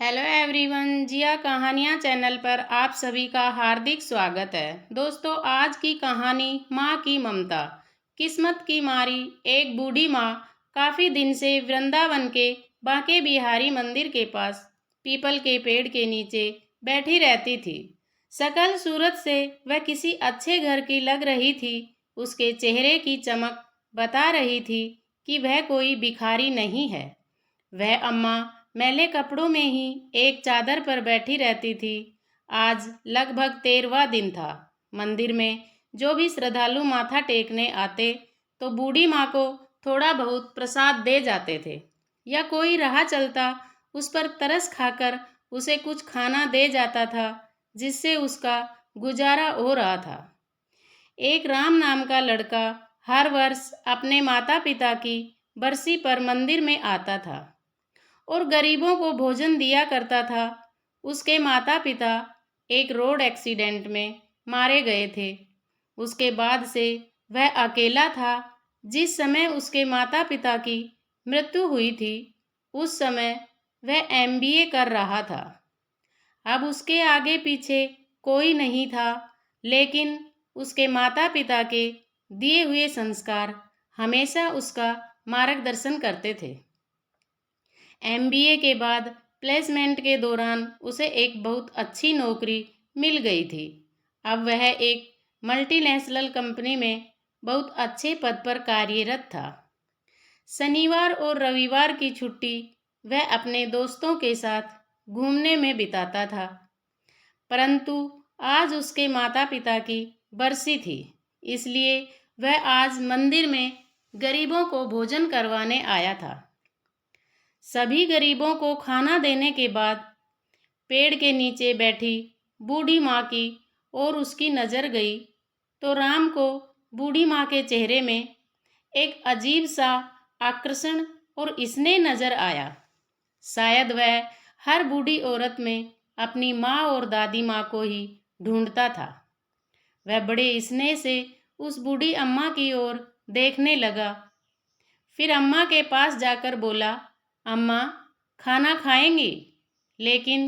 Hello everyone, जिया कहानियाँ channel पर आप सभी का हार्दिक स्वागत है। दोस्तों, आज की कहानी माँ की ममता। किस्मत की मारी एक बूढ़ी माँ काफ़ी दिन से वृंदावन के बांके बिहारी मंदिर के पास पीपल के पेड़ के नीचे बैठी रहती थी। सकल सूरत से वह किसी अच्छे घर की लग रही थी। उसके चेहरे की चमक बता रही थी कि वह कोई भिखारी नहीं है। वह अम्मा मैले कपड़ों में ही एक चादर पर बैठी रहती थी। आज लगभग 13वां दिन था। मंदिर में जो भी श्रद्धालु माथा टेकने आते तो बूढ़ी माँ को थोड़ा बहुत प्रसाद दे जाते थे, या कोई राह चलता उस पर तरस खाकर उसे कुछ खाना दे जाता था, जिससे उसका गुजारा हो रहा था। एक राम नाम का लड़का हर वर्ष अपने माता पिता की बरसी पर मंदिर में आता था और गरीबों को भोजन दिया करता था। उसके माता पिता एक रोड एक्सीडेंट में मारे गए थे। उसके बाद से वह अकेला था। जिस समय उसके माता पिता की मृत्यु हुई थी, उस समय वह एमबीए कर रहा था। अब उसके आगे पीछे कोई नहीं था, लेकिन उसके माता पिता के दिए हुए संस्कार हमेशा उसका मार्गदर्शन करते थे। एमबीए के बाद प्लेसमेंट के दौरान उसे एक बहुत अच्छी नौकरी मिल गई थी। अब वह एक मल्टीनेशनल कंपनी में बहुत अच्छे पद पर कार्यरत था। शनिवार और रविवार की छुट्टी वह अपने दोस्तों के साथ घूमने में बिताता था। परंतु आज उसके माता पिता की बरसी थी, इसलिए वह आज मंदिर में गरीबों को भोजन करवाने आया था। सभी गरीबों को खाना देने के बाद पेड़ के नीचे बैठी बूढ़ी माँ की और उसकी नज़र गई तो राम को बूढ़ी माँ के चेहरे में एक अजीब सा आकर्षण और स्नेह नज़र आया। शायद वह हर बूढ़ी औरत में अपनी माँ और दादी माँ को ही ढूंढता था। वह बड़े स्नेह से उस बूढ़ी अम्मा की ओर देखने लगा। फिर अम्मा के पास जाकर बोला, अम्मा, खाना खाएंगी? लेकिन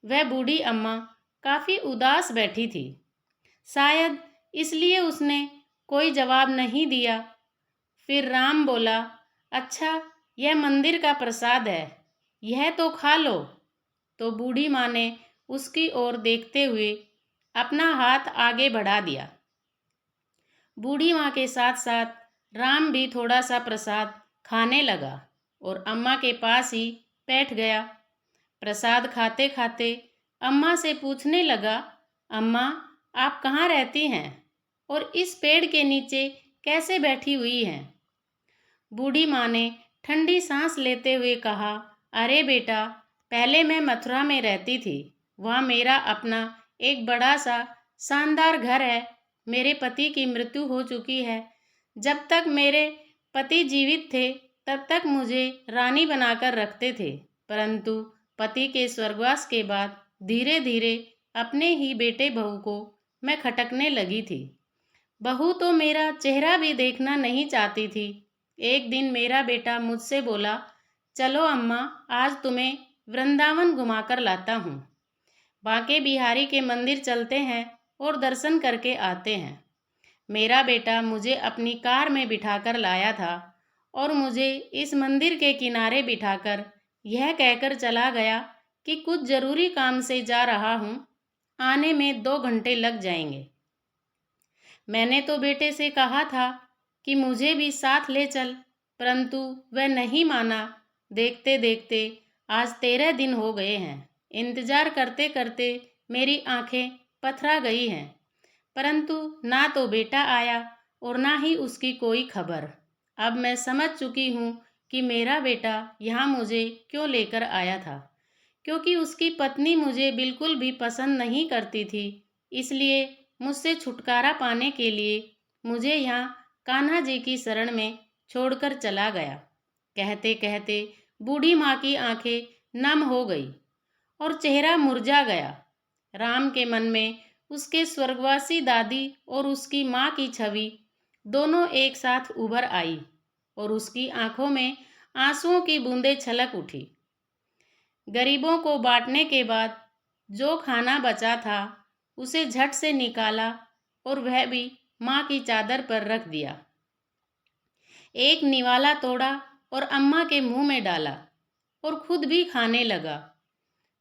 वह बूढ़ी अम्मा काफ़ी उदास बैठी थी। शायद इसलिए उसने कोई जवाब नहीं दिया। फिर राम बोला, अच्छा, यह मंदिर का प्रसाद है, यह तो खा लो। तो बूढ़ी माँ ने उसकी ओर देखते हुए अपना हाथ आगे बढ़ा दिया। बूढ़ी माँ के साथ साथ राम भी थोड़ा सा प्रसाद खाने लगा और अम्मा के पास ही बैठ गया। प्रसाद खाते खाते अम्मा से पूछने लगा, अम्मा, आप कहाँ रहती हैं और इस पेड़ के नीचे कैसे बैठी हुई हैं? बूढ़ी माँ ने ठंडी सांस लेते हुए कहा, अरे बेटा, पहले मैं मथुरा में रहती थी। वहाँ मेरा अपना एक बड़ा सा शानदार घर है। मेरे पति की मृत्यु हो चुकी है। जब तक मेरे पति जीवित थे तब तक मुझे रानी बनाकर रखते थे, परंतु पति के स्वर्गवास के बाद धीरे धीरे अपने ही बेटे बहू को मैं खटकने लगी थी। बहू तो मेरा चेहरा भी देखना नहीं चाहती थी। एक दिन मेरा बेटा मुझसे बोला, चलो अम्मा, आज तुम्हें वृंदावन घुमाकर लाता हूँ। बांके बिहारी के मंदिर चलते हैं और दर्शन करके आते हैं। मेरा बेटा मुझे अपनी कार में बिठाकर लाया था और मुझे इस मंदिर के किनारे बिठाकर यह कहकर चला गया कि कुछ ज़रूरी काम से जा रहा हूँ, आने में 2 घंटे लग जाएंगे। मैंने तो बेटे से कहा था कि मुझे भी साथ ले चल, परंतु वह नहीं माना। देखते देखते आज 13 दिन हो गए हैं। इंतजार करते करते मेरी आंखें पथरा गई हैं, परंतु ना तो बेटा आया और ना ही उसकी कोई खबर। अब मैं समझ चुकी हूँ कि मेरा बेटा यहाँ मुझे क्यों लेकर आया था, क्योंकि उसकी पत्नी मुझे बिल्कुल भी पसंद नहीं करती थी। इसलिए मुझसे छुटकारा पाने के लिए मुझे यहाँ कान्हा जी की शरण में छोड़कर चला गया। कहते कहते बूढ़ी माँ की आंखें नम हो गई और चेहरा मुरझा गया। राम के मन में उसके स्वर्गवासी दादी और उसकी माँ की छवि दोनों एक साथ उभर आई और उसकी आंखों में आंसुओं की बूंदें छलक उठी। गरीबों को बांटने के बाद जो खाना बचा था उसे झट से निकाला और वह भी माँ की चादर पर रख दिया। एक निवाला तोड़ा और अम्मा के मुंह में डाला और खुद भी खाने लगा।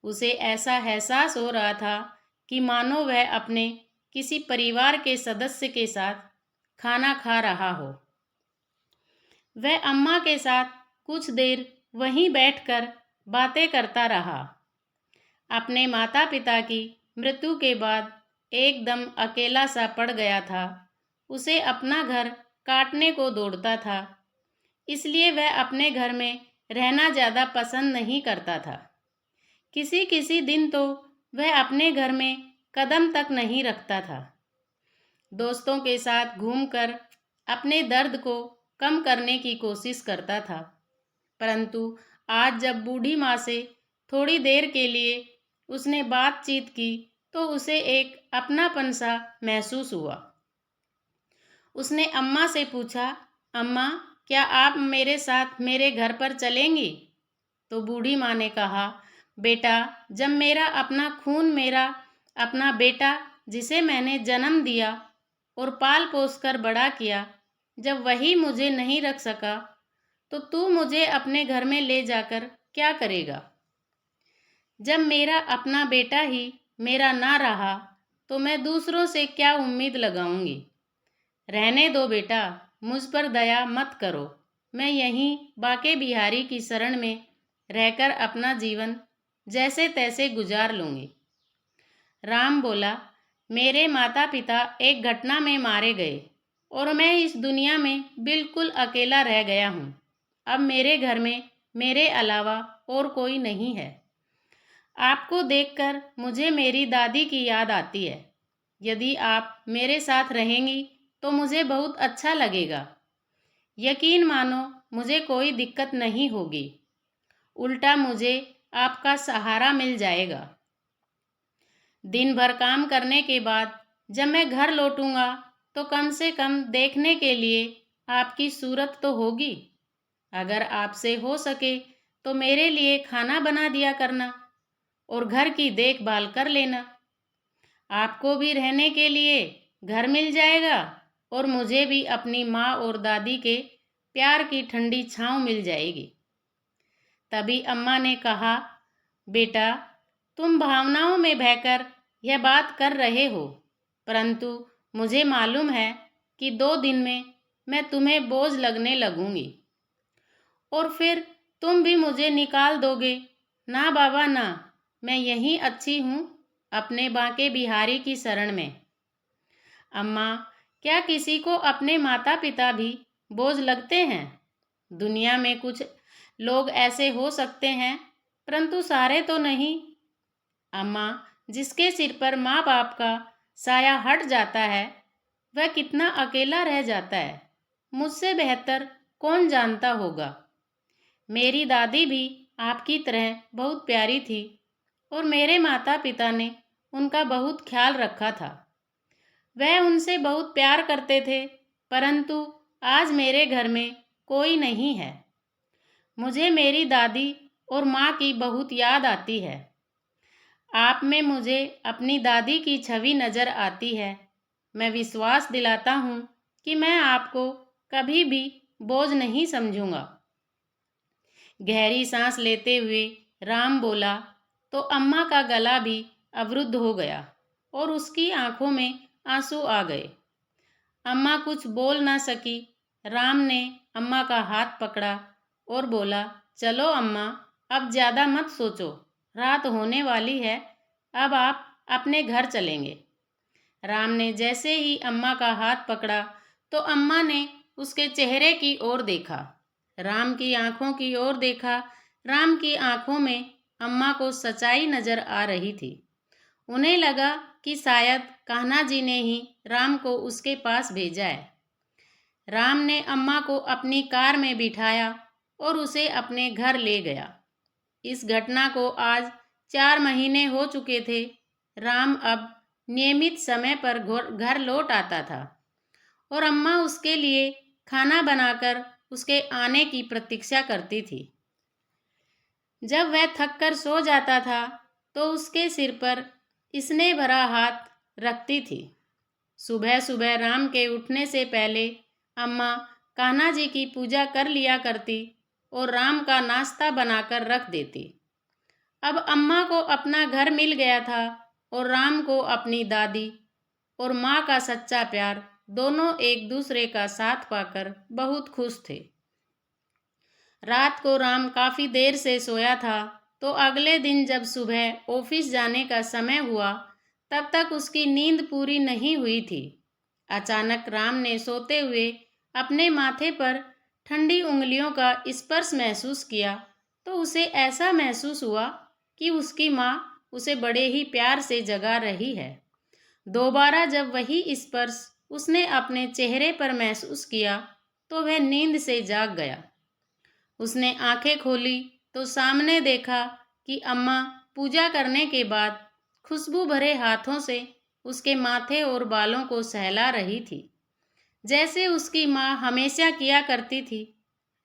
उसे ऐसा एहसास हो रहा था कि मानो वह अपने किसी परिवार के सदस्य के साथ खाना खा रहा हो। वह अम्मा के साथ कुछ देर वहीं बैठकर बातें करता रहा। अपने माता पिता की मृत्यु के बाद एकदम अकेला सा पड़ गया था। उसे अपना घर काटने को दौड़ता था, इसलिए वह अपने घर में रहना ज़्यादा पसंद नहीं करता था। किसी किसी दिन तो वह अपने घर में कदम तक नहीं रखता था। दोस्तों के साथ घूमकर अपने दर्द को कम करने की कोशिश करता था, परंतु आज जब बूढ़ी माँ से थोड़ी देर के लिए उसने बातचीत की तो उसे एक अपनापन सा महसूस हुआ। उसने अम्मा से पूछा, अम्मा, क्या आप मेरे साथ मेरे घर पर चलेंगी? तो बूढ़ी माँ ने कहा, बेटा, जब मेरा अपना खून, मेरा अपना बेटा जिसे मैंने जन्म दिया और पाल पोस कर बड़ा किया, जब वही मुझे नहीं रख सका तो तू मुझे अपने घर में ले जाकर क्या करेगा? जब मेरा अपना बेटा ही मेरा ना रहा तो मैं दूसरों से क्या उम्मीद लगाऊंगी? रहने दो बेटा, मुझ पर दया मत करो। मैं यहीं बाके बिहारी की शरण में रहकर अपना जीवन जैसे तैसे गुजार लूँगी। राम बोला, मेरे माता पिता एक घटना में मारे गए और मैं इस दुनिया में बिल्कुल अकेला रह गया हूँ। अब मेरे घर में मेरे अलावा और कोई नहीं है। आपको देखकर मुझे मेरी दादी की याद आती है। यदि आप मेरे साथ रहेंगी तो मुझे बहुत अच्छा लगेगा। यकीन मानो, मुझे कोई दिक्कत नहीं होगी। उल्टा मुझे आपका सहारा मिल जाएगा। दिन भर काम करने के बाद जब मैं घर लौटूंगा तो कम से कम देखने के लिए आपकी सूरत तो होगी। अगर आपसे हो सके तो मेरे लिए खाना बना दिया करना और घर की देखभाल कर लेना। आपको भी रहने के लिए घर मिल जाएगा और मुझे भी अपनी माँ और दादी के प्यार की ठंडी छाँव मिल जाएगी। तभी अम्मा ने कहा, बेटा, तुम भावनाओं में बहकर यह बात कर रहे हो, परंतु मुझे मालूम है कि 2 दिन में मैं तुम्हें बोझ लगने लगूंगी और फिर तुम भी मुझे निकाल दोगे। ना बाबा ना, मैं यहीं अच्छी हूँ, अपने बाके बिहारी की शरण में। अम्मा, क्या किसी को अपने माता पिता भी बोझ लगते हैं? दुनिया में कुछ लोग ऐसे हो सकते हैं, परंतु सारे तो नहीं। अम्मा, जिसके सिर पर माँ बाप का साया हट जाता है वह कितना अकेला रह जाता है, मुझसे बेहतर कौन जानता होगा। मेरी दादी भी आपकी तरह बहुत प्यारी थी और मेरे माता पिता ने उनका बहुत ख्याल रखा था। वह उनसे बहुत प्यार करते थे, परंतु आज मेरे घर में कोई नहीं है। मुझे मेरी दादी और माँ की बहुत याद आती है। आप में मुझे अपनी दादी की छवि नज़र आती है। मैं विश्वास दिलाता हूँ कि मैं आपको कभी भी बोझ नहीं समझूंगा। गहरी सांस लेते हुए राम बोला तो अम्मा का गला भी अवरुद्ध हो गया और उसकी आंखों में आंसू आ गए। अम्मा कुछ बोल ना सकी। राम ने अम्मा का हाथ पकड़ा और बोला, चलो अम्मा, अब ज़्यादा मत सोचो, रात होने वाली है, अब आप अपने घर चलेंगे। राम ने जैसे ही अम्मा का हाथ पकड़ा तो अम्मा ने उसके चेहरे की ओर देखा, राम की आंखों की ओर देखा। राम की आंखों में अम्मा को सच्चाई नजर आ रही थी। उन्हें लगा कि शायद कान्हा जी ने ही राम को उसके पास भेजा है। राम ने अम्मा को अपनी कार में बिठाया और उसे अपने घर ले गया। इस घटना को आज 4 महीने हो चुके थे। राम अब नियमित समय पर घर लौट आता था और अम्मा उसके लिए खाना बनाकर उसके आने की प्रतीक्षा करती थी। जब वह थक कर सो जाता था तो उसके सिर पर स्नेह भरा हाथ रखती थी। सुबह सुबह राम के उठने से पहले अम्मा कान्हा जी की पूजा कर लिया करती और राम का नाश्ता बनाकर रख देती। अब अम्मा को अपना घर मिल गया था और राम को अपनी दादी और माँ का सच्चा प्यार, दोनों एक दूसरे का साथ पाकर बहुत खुश थे। रात को राम काफ़ी देर से सोया था तो अगले दिन जब सुबह ऑफिस जाने का समय हुआ तब तक उसकी नींद पूरी नहीं हुई थी। अचानक राम ने सोते हुए अपने माथे पर ठंडी उंगलियों का स्पर्श महसूस किया तो उसे ऐसा महसूस हुआ कि उसकी माँ उसे बड़े ही प्यार से जगा रही है। दोबारा जब वही स्पर्श उसने अपने चेहरे पर महसूस किया तो वह नींद से जाग गया। उसने आंखें खोली तो सामने देखा कि अम्मा पूजा करने के बाद खुशबू भरे हाथों से उसके माथे और बालों को सहला रही थी, जैसे उसकी माँ हमेशा किया करती थी।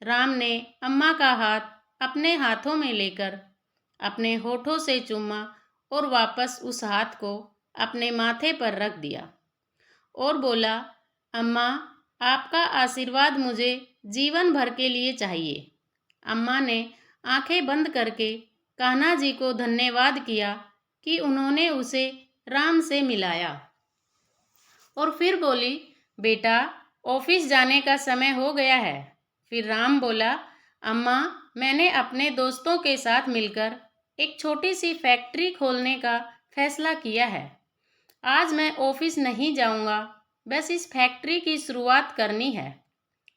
राम ने अम्मा का हाथ अपने हाथों में लेकर अपने होठों से चूमा और वापस उस हाथ को अपने माथे पर रख दिया और बोला, अम्मा, आपका आशीर्वाद मुझे जीवन भर के लिए चाहिए। अम्मा ने आंखें बंद करके कान्हा जी को धन्यवाद किया कि उन्होंने उसे राम से मिलाया और फिर बोली, बेटा, ऑफिस जाने का समय हो गया है। फिर राम बोला, अम्मा, मैंने अपने दोस्तों के साथ मिलकर एक छोटी सी फैक्ट्री खोलने का फैसला किया है। आज मैं ऑफिस नहीं जाऊंगा, बस इस फैक्ट्री की शुरुआत करनी है।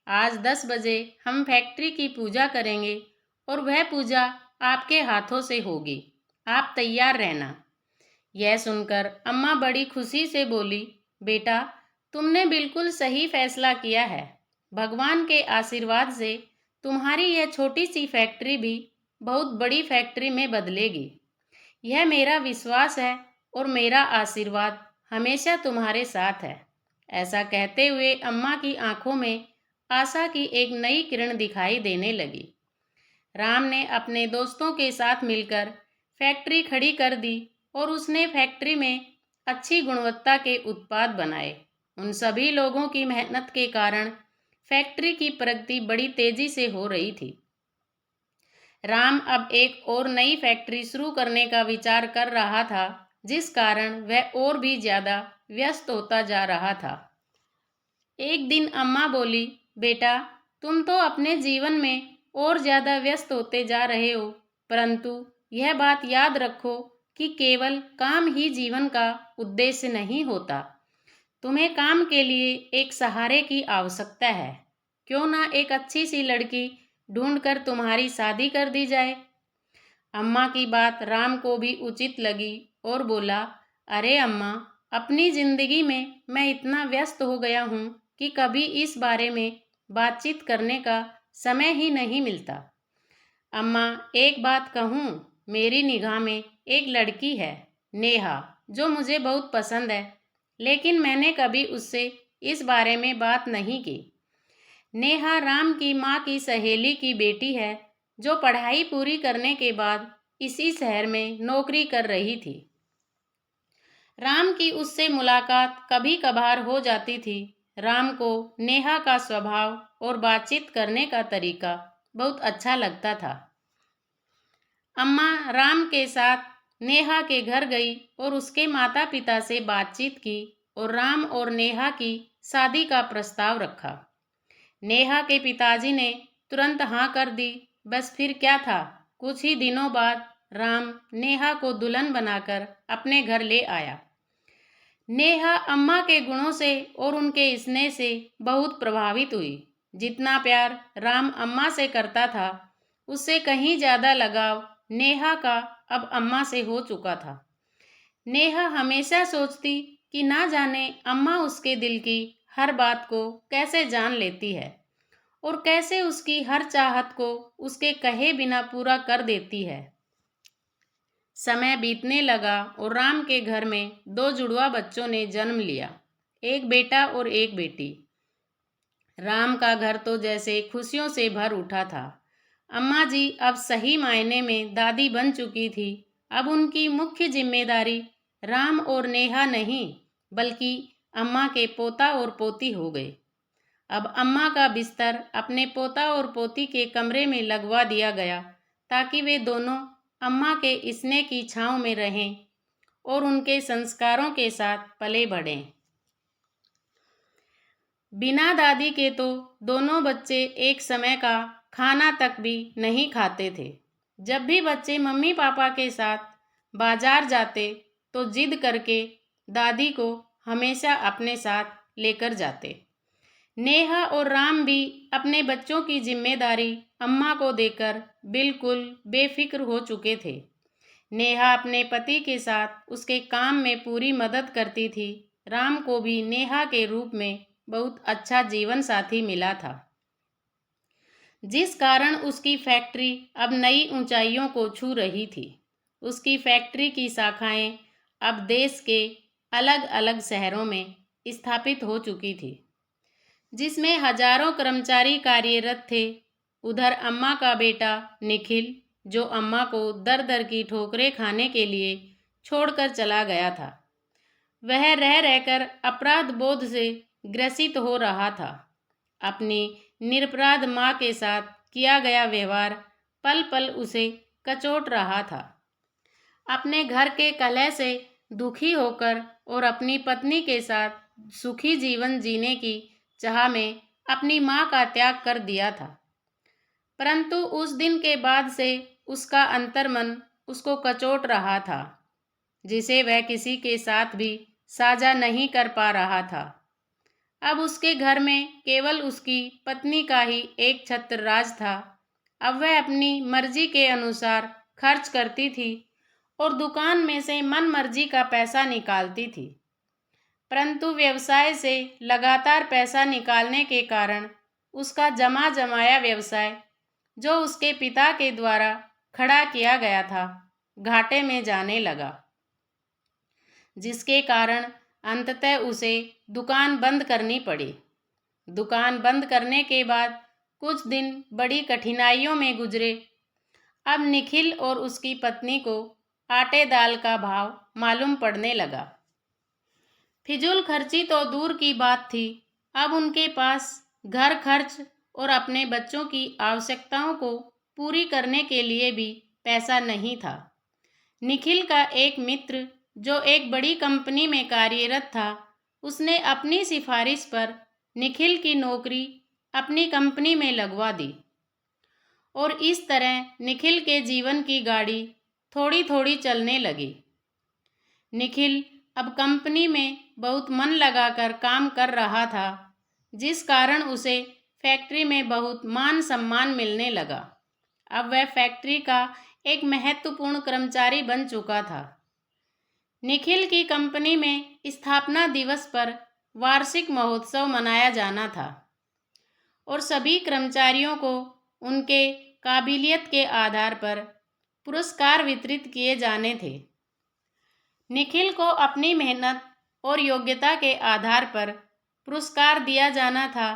आज 10 बजे हम फैक्ट्री की पूजा करेंगे और वह पूजा आपके हाथों से होगी। आप तैयार रहना। यह सुनकर अम्मा बड़ी खुशी से बोली, बेटा, तुमने बिल्कुल सही फैसला किया है। भगवान के आशीर्वाद से तुम्हारी यह छोटी सी फैक्ट्री भी बहुत बड़ी फैक्ट्री में बदलेगी। यह मेरा विश्वास है और मेरा आशीर्वाद हमेशा तुम्हारे साथ है। ऐसा कहते हुए अम्मा की आंखों में आशा की एक नई किरण दिखाई देने लगी। राम ने अपने दोस्तों के साथ मिलकर फैक्ट्री खड़ी कर दी और उसने फैक्ट्री में अच्छी गुणवत्ता के उत्पाद बनाए। उन सभी लोगों की मेहनत के कारण फैक्ट्री की प्रगति बड़ी तेजी से हो रही थी। राम अब एक और नई फैक्ट्री शुरू करने का विचार कर रहा था, जिस कारण वह और भी ज़्यादा व्यस्त होता जा रहा था। एक दिन अम्मा बोली, बेटा, तुम तो अपने जीवन में और ज़्यादा व्यस्त होते जा रहे हो, परंतु यह बात याद रखो कि केवल काम ही जीवन का उद्देश्य नहीं होता। तुम्हें काम के लिए एक सहारे की आवश्यकता है। क्यों ना एक अच्छी सी लड़की ढूंढकर तुम्हारी शादी कर दी जाए। अम्मा की बात राम को भी उचित लगी और बोला, अरे अम्मा, अपनी जिंदगी में मैं इतना व्यस्त हो गया हूँ कि कभी इस बारे में बातचीत करने का समय ही नहीं मिलता। अम्मा, एक बात कहूँ, मेरी निगाह में एक लड़की है, नेहा, जो मुझे बहुत पसंद है, लेकिन मैंने कभी उससे इस बारे में बात नहीं की। नेहा राम की माँ की सहेली की बेटी है, जो पढ़ाई पूरी करने के बाद इसी शहर में नौकरी कर रही थी। राम की उससे मुलाकात कभी कभार हो जाती थी। राम को नेहा का स्वभाव और बातचीत करने का तरीका बहुत अच्छा लगता था। अम्मा राम के साथ नेहा के घर गई और उसके माता पिता से बातचीत की और राम और नेहा की शादी का प्रस्ताव रखा। नेहा के पिताजी ने तुरंत हाँ कर दी। बस फिर क्या था, कुछ ही दिनों बाद राम नेहा को दुल्हन बनाकर अपने घर ले आया। नेहा अम्मा के गुणों से और उनके स्नेह से बहुत प्रभावित हुई। जितना प्यार राम अम्मा से करता था, उससे कहीं ज़्यादा लगाव नेहा का अब अम्मा से हो चुका था। नेहा हमेशा सोचती कि ना जाने अम्मा उसके दिल की हर बात को कैसे जान लेती है और कैसे उसकी हर चाहत को उसके कहे बिना पूरा कर देती है। समय बीतने लगा और राम के घर में 2 जुड़वा बच्चों ने जन्म लिया, एक बेटा और एक बेटी। राम का घर तो जैसे खुशियों से भर उठा था। अम्मा जी अब सही मायने में दादी बन चुकी थी। अब उनकी मुख्य जिम्मेदारी राम और नेहा नहीं, बल्कि अम्मा के पोता और पोती हो गए। अब अम्मा का बिस्तर अपने पोता और पोती के कमरे में लगवा दिया गया, ताकि वे दोनों अम्मा के स्नेह की छांव में रहें और उनके संस्कारों के साथ पले बढ़ें। बिना दादी के तो दोनों बच्चे एक समय का खाना तक भी नहीं खाते थे। जब भी बच्चे मम्मी पापा के साथ बाजार जाते तो जिद करके दादी को हमेशा अपने साथ लेकर जाते। नेहा और राम भी अपने बच्चों की जिम्मेदारी अम्मा को देकर बिल्कुल बेफिक्र हो चुके थे। नेहा अपने पति के साथ उसके काम में पूरी मदद करती थी। राम को भी नेहा के रूप में बहुत अच्छा जीवन साथी मिला था, जिस कारण उसकी फैक्ट्री अब नई ऊंचाइयों को छू रही थी। उसकी फैक्ट्री की शाखाएं अब देश के अलग अलग शहरों में स्थापित हो चुकी थी, जिसमें हजारों कर्मचारी कार्यरत थे। उधर अम्मा का बेटा निखिल, जो अम्मा को दर दर की ठोकरें खाने के लिए छोड़कर चला गया था, वह रह रहकर अपराध बोध से ग्रसित हो रहा था। अपनी निरपराध माँ के साथ किया गया व्यवहार पल पल उसे कचोट रहा था। अपने घर के कलह से दुखी होकर और अपनी पत्नी के साथ सुखी जीवन जीने की चाह में अपनी माँ का त्याग कर दिया था। परंतु उस दिन के बाद से उसका अंतर्मन उसको कचोट रहा था, जिसे वह किसी के साथ भी साझा नहीं कर पा रहा था। अब उसके घर में केवल उसकी पत्नी का ही एक छत्र राज था। अब वह अपनी मर्जी के अनुसार खर्च करती थी और दुकान में से मन मर्जी का पैसा निकालती थी। परंतु व्यवसाय से लगातार पैसा निकालने के कारण उसका जमा जमाया व्यवसाय, जो उसके पिता के द्वारा खड़ा किया गया था, घाटे में जाने लगा, जिसके कारण अंततः उसे दुकान बंद करनी पड़ी। दुकान बंद करने के बाद कुछ दिन बड़ी कठिनाइयों में गुजरे। अब निखिल और उसकी पत्नी को आटे दाल का भाव मालूम पड़ने लगा। फिजूल खर्ची तो दूर की बात थी, अब उनके पास घर खर्च और अपने बच्चों की आवश्यकताओं को पूरी करने के लिए भी पैसा नहीं था। निखिल का एक मित्र, जो एक बड़ी कंपनी में कार्यरत था, उसने अपनी सिफारिश पर निखिल की नौकरी अपनी कंपनी में लगवा दी और इस तरह निखिल के जीवन की गाड़ी थोड़ी थोड़ी चलने लगी। निखिल अब कंपनी में बहुत मन लगाकर काम कर रहा था, जिस कारण उसे फैक्ट्री में बहुत मान सम्मान मिलने लगा। अब वह फैक्ट्री का एक महत्वपूर्ण कर्मचारी बन चुका था। निखिल की कंपनी में स्थापना दिवस पर वार्षिक महोत्सव मनाया जाना था और सभी कर्मचारियों को उनके काबिलियत के आधार पर पुरस्कार वितरित किए जाने थे। निखिल को अपनी मेहनत और योग्यता के आधार पर पुरस्कार दिया जाना था।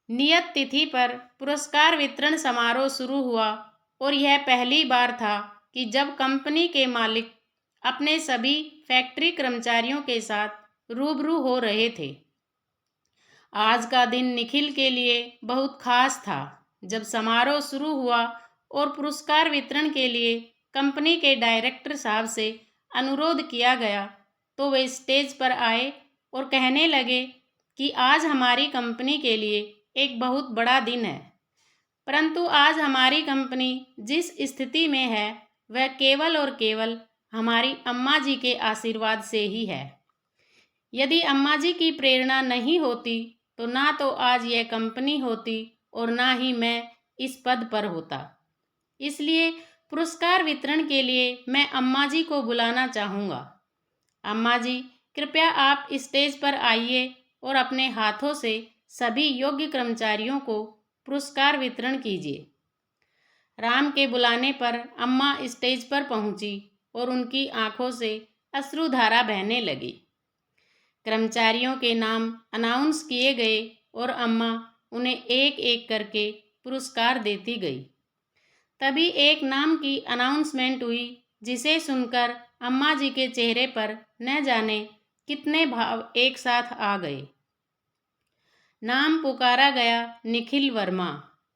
नियत तिथि पर पुरस्कार वितरण समारोह शुरू हुआ और यह पहली बार था कि जब कंपनी के मालिक अपने सभी फैक्ट्री कर्मचारियों के साथ रूबरू हो रहे थे। आज का दिन निखिल के लिए बहुत खास था। जब समारोह शुरू हुआ और पुरस्कार वितरण के लिए कंपनी के डायरेक्टर साहब से अनुरोध किया गया, तो वे स्टेज पर आए और कहने लगे कि आज हमारी कंपनी के लिए एक बहुत बड़ा दिन है, परंतु आज हमारी कंपनी जिस स्थिति में है वह केवल और केवल हमारी अम्मा जी के आशीर्वाद से ही है। यदि अम्मा जी की प्रेरणा नहीं होती तो ना तो आज यह कंपनी होती और ना ही मैं इस पद पर होता। इसलिए पुरस्कार वितरण के लिए मैं अम्मा जी को बुलाना चाहूँगा। अम्मा जी, कृपया आप स्टेज पर आइए और अपने हाथों से सभी योग्य कर्मचारियों को पुरस्कार वितरण कीजिए। राम के बुलाने पर अम्मा स्टेज पर पहुंची और उनकी आंखों से अश्रुधारा बहने लगी। कर्मचारियों के नाम अनाउंस किए गए और अम्मा उन्हें एक एक करके पुरस्कार देती गई। तभी एक नाम की अनाउंसमेंट हुई, जिसे सुनकर अम्मा जी के चेहरे पर न जाने कितने भाव एक साथ आ गए। नाम पुकारा गया, निखिल वर्मा।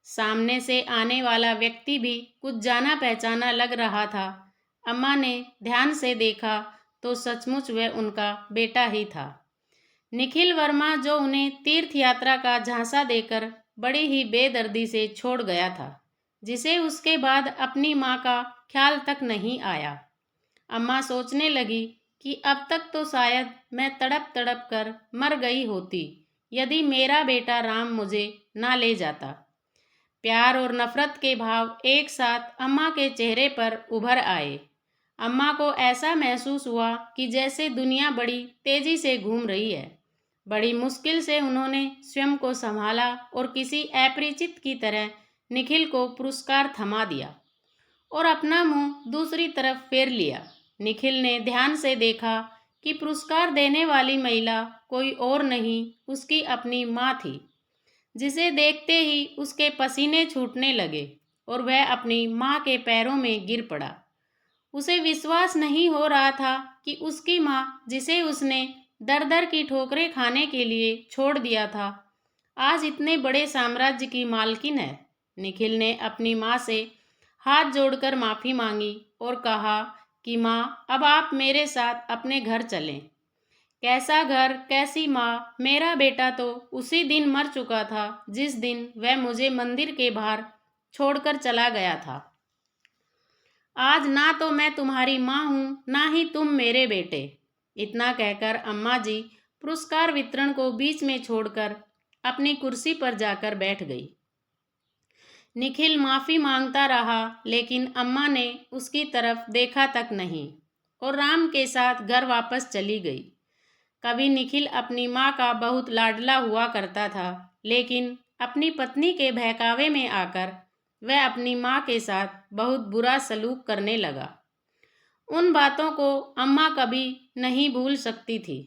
सामने से आने वाला व्यक्ति भी कुछ जाना पहचाना लग रहा था। अम्मा ने ध्यान से देखा तो सचमुच वह उनका बेटा ही था, निखिल वर्मा, जो उन्हें तीर्थ यात्रा का झांसा देकर बड़ी ही बेदर्दी से छोड़ गया था, जिसे उसके बाद अपनी माँ का ख्याल तक नहीं आया। अम्मा सोचने लगी कि अब तक तो शायद मैं तड़प तड़प कर मर गई होती यदि मेरा बेटा राम मुझे ना ले जाता। प्यार और नफरत के भाव एक साथ अम्मा के चेहरे पर उभर आए। अम्मा को ऐसा महसूस हुआ कि जैसे दुनिया बड़ी तेजी से घूम रही है। बड़ी मुश्किल से उन्होंने स्वयं को संभाला और किसी अपरिचित की तरह निखिल को पुरस्कार थमा दिया और अपना मुंह दूसरी तरफ फेर लिया। निखिल ने ध्यान से देखा कि पुरस्कार देने वाली महिला कोई और नहीं, उसकी अपनी माँ थी, जिसे देखते ही उसके पसीने छूटने लगे और वह अपनी माँ के पैरों में गिर पड़ा। उसे विश्वास नहीं हो रहा था कि उसकी माँ, जिसे उसने दर दर की ठोकरें खाने के लिए छोड़ दिया था, आज इतने बड़े साम्राज्य की मालकिन है। निखिल ने अपनी माँ से हाथ जोड़कर माफ़ी मांगी और कहा कि माँ, अब आप मेरे साथ अपने घर चलें। कैसा घर, कैसी माँ, मेरा बेटा तो उसी दिन मर चुका था जिस दिन वह मुझे मंदिर के बाहर छोड़कर चला गया था। आज ना तो मैं तुम्हारी माँ हूँ, ना ही तुम मेरे बेटे। इतना कहकर अम्मा जी पुरस्कार वितरण को बीच में छोड़कर अपनी कुर्सी पर जाकर बैठ गई। निखिल माफ़ी मांगता रहा, लेकिन अम्मा ने उसकी तरफ देखा तक नहीं और राम के साथ घर वापस चली गई। कभी निखिल अपनी माँ का बहुत लाडला हुआ करता था, लेकिन अपनी पत्नी के बहकावे में आकर वह अपनी माँ के साथ बहुत बुरा सलूक करने लगा। उन बातों को अम्मा कभी नहीं भूल सकती थी।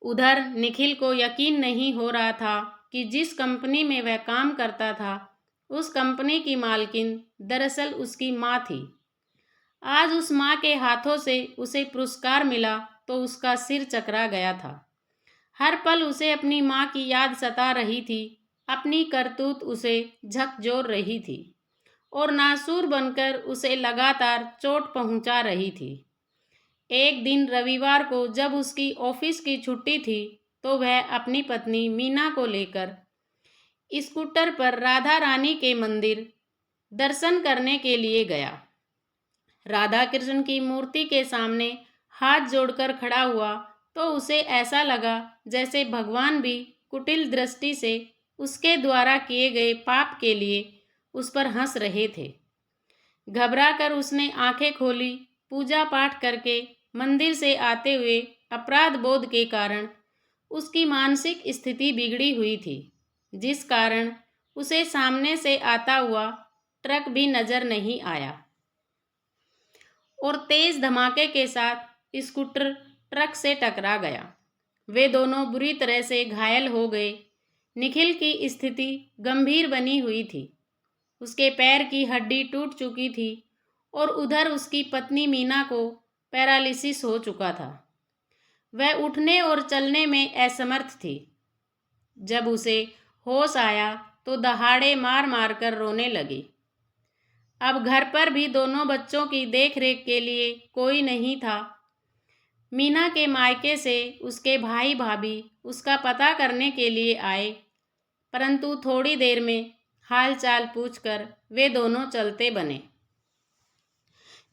उधर निखिल को यकीन नहीं हो रहा था कि जिस कंपनी में वह काम करता था, उस कंपनी की मालकिन दरअसल उसकी माँ थी। आज उस माँ के हाथों से उसे पुरस्कार मिला तो उसका सिर चकरा गया था। हर पल उसे अपनी माँ की याद सता रही थी। अपनी करतूत उसे झकझोर रही थी और नासूर बनकर उसे लगातार चोट पहुंचा रही थी। एक दिन रविवार को जब उसकी ऑफिस की छुट्टी थी, तो वह अपनी पत्नी मीना को लेकर स्कूटर पर राधा रानी के मंदिर दर्शन करने के लिए गया। राधा कृष्ण की मूर्ति के सामने हाथ जोड़कर खड़ा हुआ तो उसे ऐसा लगा जैसे भगवान भी कुटिल दृष्टि से उसके द्वारा किए गए पाप के लिए उस पर हंस रहे थे। घबराकर उसने आंखें खोली। पूजा पाठ करके मंदिर से आते हुए अपराध बोध के कारण उसकी मानसिक स्थिति बिगड़ी हुई थी, जिस कारण उसे सामने से आता हुआ ट्रक भी नजर नहीं आया और तेज धमाके के साथ स्कूटर ट्रक से टकरा गया। वे दोनों बुरी तरह से घायल हो गए। निखिल की स्थिति गंभीर बनी हुई थी। उसके पैर की हड्डी टूट चुकी थी और उधर उसकी पत्नी मीना को पैरालिसिस हो चुका था। वह उठने और चलने में असमर्थ थी। जब उसे होश आया तो दहाड़े मार मार कर रोने लगी। अब घर पर भी दोनों बच्चों की देखरेख के लिए कोई नहीं था। मीना के मायके से उसके भाई भाभी उसका पता करने के लिए आए, परंतु थोड़ी देर में हालचाल पूछकर वे दोनों चलते बने।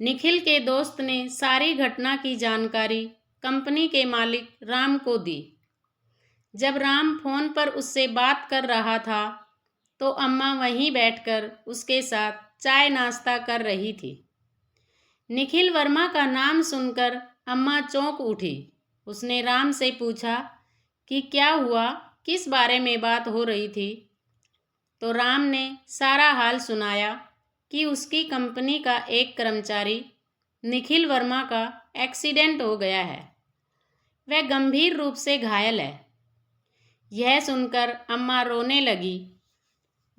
निखिल के दोस्त ने सारी घटना की जानकारी कंपनी के मालिक राम को दी। जब राम फोन पर उससे बात कर रहा था तो अम्मा वहीं बैठकर उसके साथ चाय नाश्ता कर रही थी। निखिल वर्मा का नाम सुनकर अम्मा चौंक उठी। उसने राम से पूछा कि क्या हुआ, किस बारे में बात हो रही थी। तो राम ने सारा हाल सुनाया कि उसकी कंपनी का एक कर्मचारी निखिल वर्मा का एक्सीडेंट हो गया है। वह गंभीर रूप से घायल है। यह सुनकर अम्मा रोने लगी।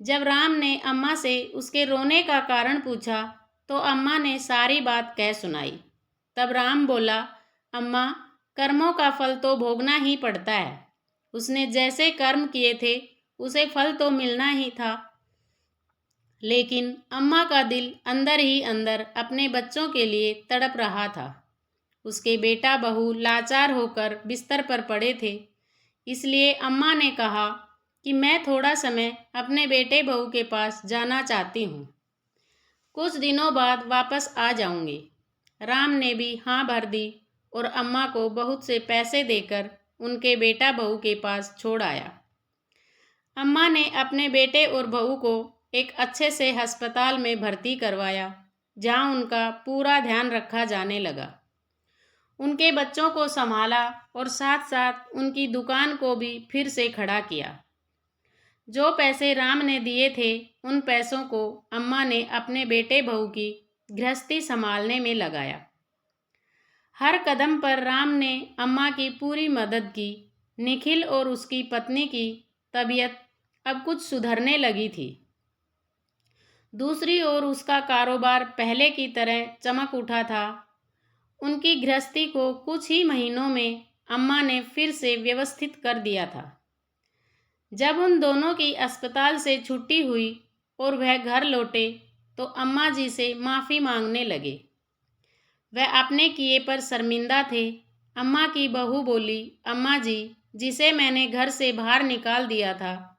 जब राम ने अम्मा से उसके रोने का कारण पूछा तो अम्मा ने सारी बात कह सुनाई। तब राम बोला, अम्मा, कर्मों का फल तो भोगना ही पड़ता है। उसने जैसे कर्म किए थे उसे फल तो मिलना ही था। लेकिन अम्मा का दिल अंदर ही अंदर अपने बच्चों के लिए तड़प रहा था। उसके बेटा बहू लाचार होकर बिस्तर पर पड़े थे। इसलिए अम्मा ने कहा कि मैं थोड़ा समय अपने बेटे बहू के पास जाना चाहती हूँ। कुछ दिनों बाद वापस आ जाऊंगी। राम ने भी हाँ भर दी और अम्मा को बहुत से पैसे देकर उनके बेटा बहू के पास छोड़ आया। अम्मा ने अपने बेटे और बहू को एक अच्छे से अस्पताल में भर्ती करवाया, जहाँ उनका पूरा ध्यान रखा जाने लगा। उनके बच्चों को संभाला और साथ साथ उनकी दुकान को भी फिर से खड़ा किया। जो पैसे राम ने दिए थे उन पैसों को अम्मा ने अपने बेटे बहू की गृहस्थी संभालने में लगाया। हर कदम पर राम ने अम्मा की पूरी मदद की। निखिल और उसकी पत्नी की तबीयत अब कुछ सुधरने लगी थी। दूसरी ओर उसका कारोबार पहले की तरह चमक उठा था। उनकी गृहस्थी को कुछ ही महीनों में अम्मा ने फिर से व्यवस्थित कर दिया था। जब उन दोनों की अस्पताल से छुट्टी हुई और वह घर लौटे तो अम्मा जी से माफ़ी मांगने लगे। वह अपने किए पर शर्मिंदा थे। अम्मा की बहू बोली, अम्मा जी, जिसे मैंने घर से बाहर निकाल दिया था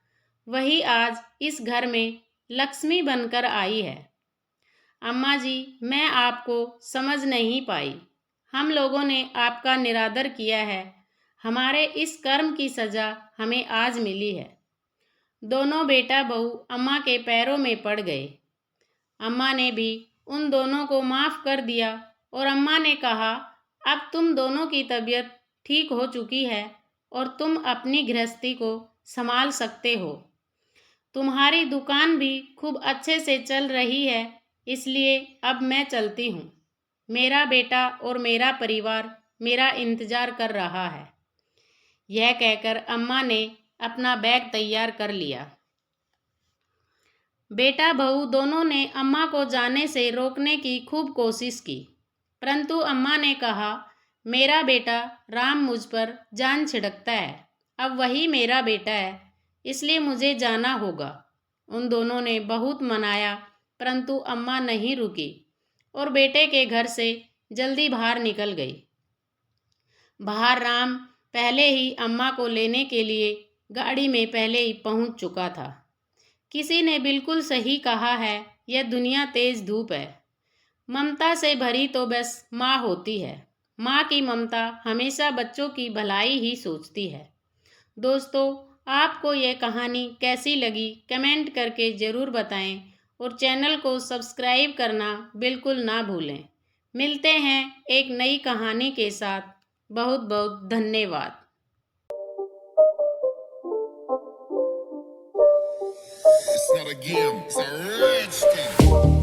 वही आज इस घर में लक्ष्मी बनकर आई है। अम्मा जी, मैं आपको समझ नहीं पाई। हम लोगों ने आपका निरादर किया है। हमारे इस कर्म की सज़ा हमें आज मिली है। दोनों बेटा बहू अम्मा के पैरों में पड़ गए। अम्मा ने भी उन दोनों को माफ़ कर दिया और अम्मा ने कहा, अब तुम दोनों की तबीयत ठीक हो चुकी है और तुम अपनी गृहस्थी को संभाल सकते हो। तुम्हारी दुकान भी खूब अच्छे से चल रही है, इसलिए अब मैं चलती हूँ। मेरा बेटा और मेरा परिवार मेरा इंतज़ार कर रहा है। यह कहकर अम्मा ने अपना बैग तैयार कर लिया। बेटा बहू दोनों ने अम्मा को जाने से रोकने की खूब कोशिश की, परंतु अम्मा ने कहा, मेरा बेटा राम मुझ पर जान छिड़कता है। अब वही मेरा बेटा है, इसलिए मुझे जाना होगा। उन दोनों ने बहुत मनाया, परंतु अम्मा नहीं रुकी और बेटे के घर से जल्दी बाहर निकल गई। बाहर राम पहले ही अम्मा को लेने के लिए गाड़ी में पहले ही पहुंच चुका था। किसी ने बिल्कुल सही कहा है, यह दुनिया तेज धूप है। ममता से भरी तो बस माँ होती है। माँ की ममता हमेशा बच्चों की भलाई ही सोचती है। दोस्तों, आपको यह कहानी कैसी लगी कमेंट करके ज़रूर बताएं और चैनल को सब्सक्राइब करना बिल्कुल ना भूलें। मिलते हैं एक नई कहानी के साथ। बहुत बहुत धन्यवाद। It's not a game, it's a rich thing.